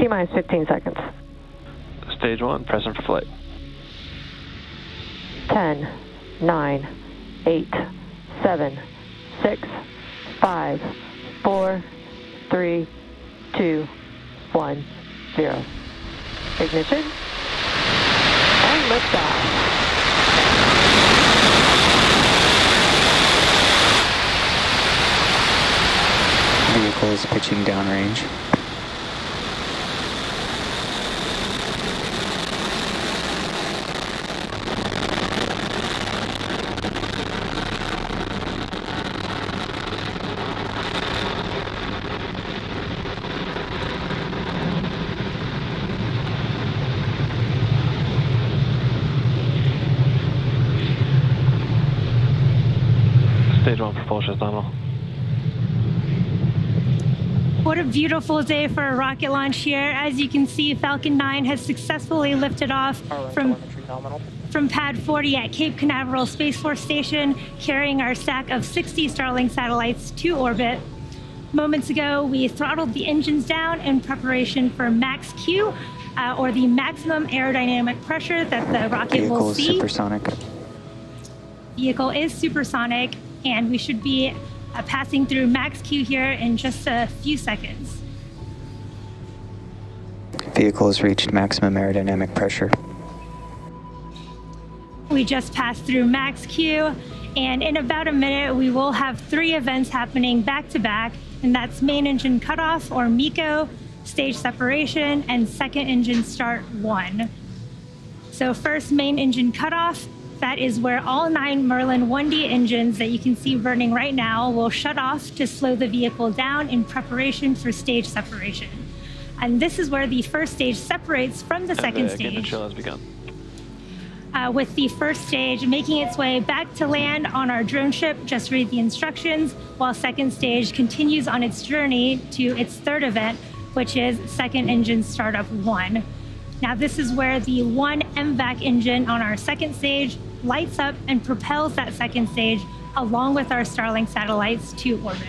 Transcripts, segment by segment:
T-minus 15 seconds. Stage 1, pressing for flight. 10, 9, 8, 7, 6, 5, 4, 3, 2, 1, 0. Ignition. And liftoff. Vehicle is pitching downrange. Stage 1, propulsion is nominal. What a beautiful day for a rocket launch here. As you can see, Falcon 9 has successfully lifted off from Pad 40 at Cape Canaveral Space Force Station, carrying our stack of 60 Starlink satellites to orbit. Moments ago, we throttled the engines down in preparation for max Q, or the maximum aerodynamic pressure that the rocket will see. Vehicle is supersonic. Vehicle is supersonic, and we should be passing through max Q here in just a few seconds. Vehicle has reached maximum aerodynamic pressure. We just passed through max Q, and in about a minute, we will have 3 events happening back to back, and that's main engine cutoff, or MECO, stage separation, and second engine start 1. So first, main engine cutoff. That is where all 9 Merlin 1D engines that you can see burning right now will shut off to slow the vehicle down in preparation for stage separation. And this is where the first stage separates from the second stage. Ignition chill has begun. With the first stage making its way back to land on our drone ship, just read the instructions, while second stage continues on its journey to its third event, which is second engine startup 1. Now this is where the 1 MVAC engine on our second stage lights up and propels that second stage along with our Starlink satellites to orbit.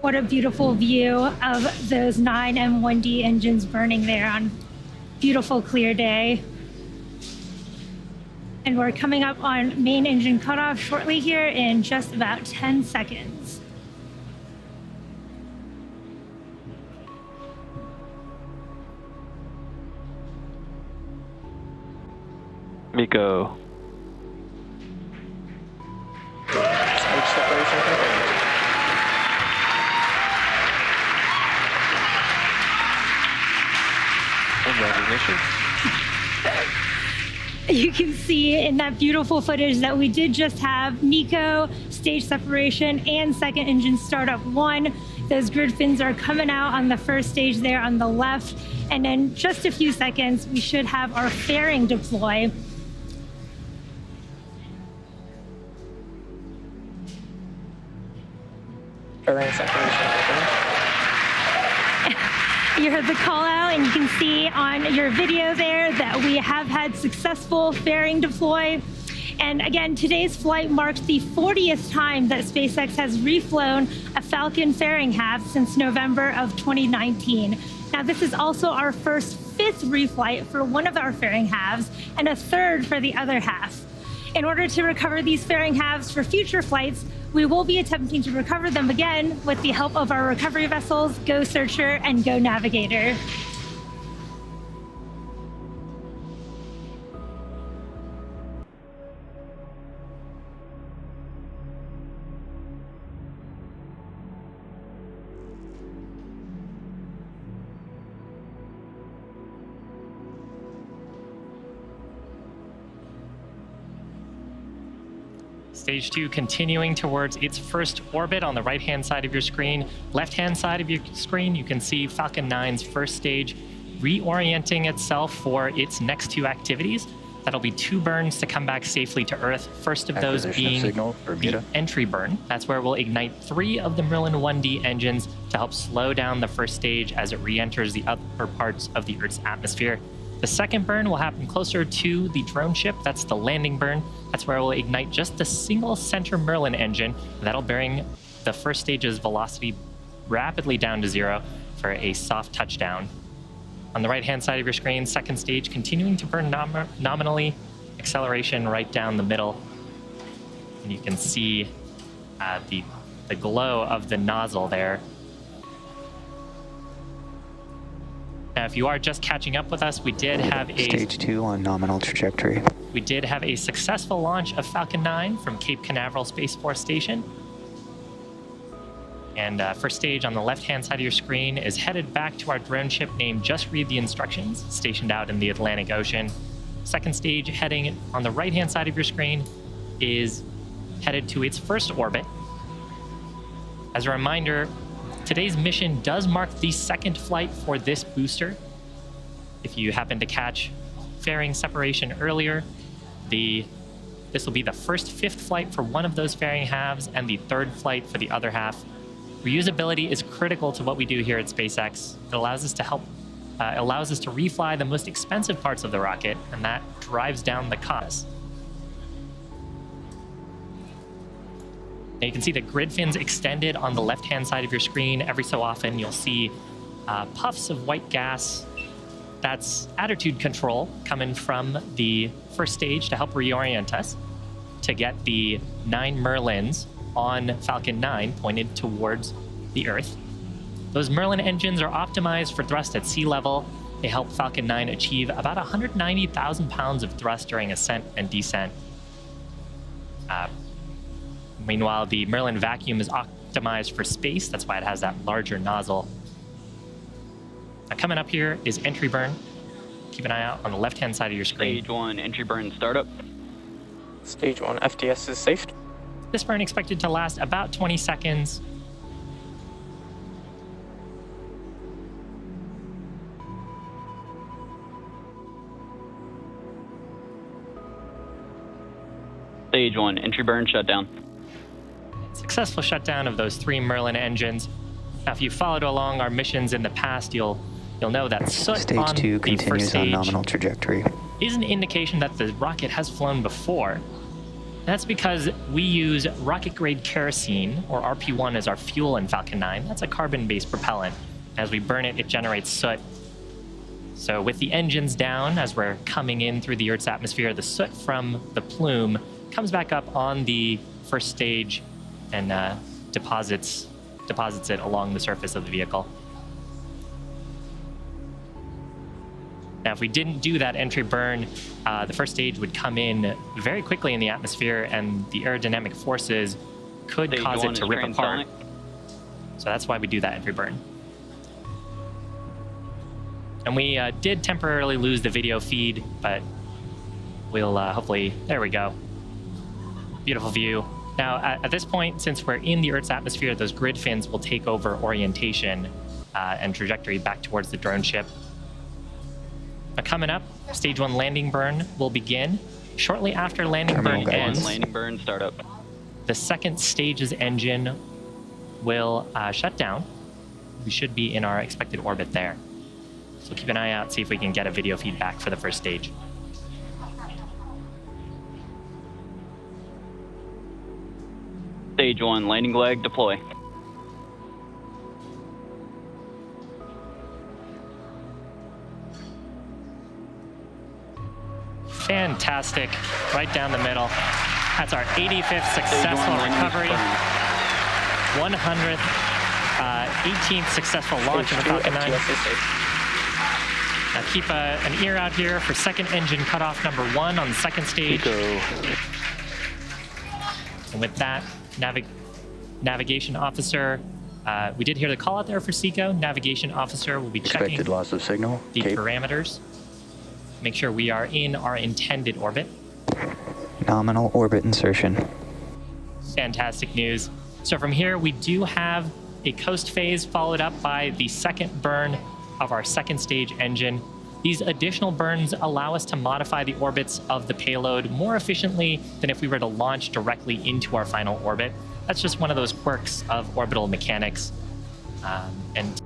What a beautiful view of those 9 M1D engines burning there on a beautiful clear day. And we're coming up on main engine cutoff shortly here in just about 10 seconds. MECO. Stage separation confirmed. And recognition. You can see in that beautiful footage that we did just have MECO, stage separation, and second engine startup 1. Those grid fins are coming out on the first stage there on the left. And in just a few seconds, we should have our fairing deploy. Fairing separation confirmed. You heard the call out, and you can see on your video there that we have had successful fairing deploy. And again, today's flight marks the 40th time that SpaceX has reflown a Falcon fairing half since November of 2019. Now, this is also our first 5th reflight for one of our fairing halves and a 3rd for the other half. In order to recover these fairing halves for future flights, we will be attempting to recover them again with the help of our recovery vessels, Go Searcher and Go Navigator. Stage 2 continuing towards its first orbit on the right-hand side of your screen. Left-hand side of your screen, you can see Falcon 9's first stage reorienting itself for its next 2 activities. That'll be 2 burns to come back safely to Earth. First of those being the entry burn. That's where we'll ignite 3 of the Merlin 1D engines to help slow down the first stage as it re-enters the upper parts of the Earth's atmosphere. The second burn will happen closer to the drone ship. That's the landing burn. That's where we'll ignite just the single center Merlin engine. That'll bring the first stage's velocity rapidly down to 0 for a soft touchdown. On the right-hand side of your screen, second stage continuing to burn nominally, acceleration right down the middle. And you can see the glow of the nozzle there. Now, if you are just catching up with us, we did have a Stage 2 on nominal trajectory. We did have a successful launch of Falcon 9 from Cape Canaveral Space Force Station. And first stage on the left-hand side of your screen is headed back to our drone ship named Just Read the Instructions, stationed out in the Atlantic Ocean. Second stage heading on the right-hand side of your screen is headed to its first orbit. As a reminder, today's mission does mark the second flight for this booster. If you happen to catch fairing separation earlier, this will be the first fifth flight for one of those fairing halves and the third flight for the other half. Reusability is critical to what we do here at SpaceX. It allows us to refly the most expensive parts of the rocket, and that drives down the cost. Now you can see the grid fins extended on the left-hand side of your screen. Every so often, you'll see puffs of white gas. That's attitude control coming from the first stage to help reorient us to get the 9 Merlins on Falcon 9 pointed towards the Earth. Those Merlin engines are optimized for thrust at sea level. They help Falcon 9 achieve about 190,000 pounds of thrust during ascent and descent. Meanwhile, the Merlin vacuum is optimized for space. That's why it has that larger nozzle. Now, coming up here is entry burn. Keep an eye out on the left-hand side of your screen. Stage 1 entry burn startup. Stage 1 FTS is safe. This burn expected to last about 20 seconds. Stage 1 entry burn shutdown. Successful shutdown of those 3 Merlin engines. Now, if you followed along our missions in the past, you'll know that soot Stage on 2 the first continues stage on nominal trajectory. is an indication that the rocket has flown before. That's because we use rocket-grade kerosene, or RP1, as our fuel in Falcon 9. That's a carbon-based propellant. As we burn it, it generates soot. So with the engines down, as we're coming in through the Earth's atmosphere, the soot from the plume comes back up on the first stage and deposits it along the surface of the vehicle. Now, if we didn't do that entry burn, the first stage would come in very quickly in the atmosphere, and the aerodynamic forces could Stage cause 1 it to is rip apart. transonic. So that's why we do that entry burn. And we did temporarily lose the video feed, but we'll hopefully... There we go. Beautiful view. Now, at this point, since we're in the Earth's atmosphere, those grid fins will take over orientation and trajectory back towards the drone ship. Now, coming up, Stage 1 landing burn will begin. Shortly after landing Terminal burn guidance. ends, Landing burn startup. the second stage's engine will shut down. We should be in our expected orbit there. So keep an eye out, see if we can get a video feedback for the first stage. Stage 1 landing leg deploy. Fantastic, right down the middle. That's our 85th successful recovery, 100th, 18th successful launch of the Stage 2 Falcon 9. FTS is safe. Now keep an ear out here for second engine cutoff number 1 on the second stage. And with that, navigation officer, we did hear the call out there for SECO. Navigation officer will be checking Expected loss of signal. the Cape. parameters. Make sure we are in our intended orbit. Nominal orbit insertion. Fantastic news. So from here, we do have a coast phase followed up by the second burn of our second stage engine. These additional burns allow us to modify the orbits of the payload more efficiently than if we were to launch directly into our final orbit. That's just one of those quirks of orbital mechanics. And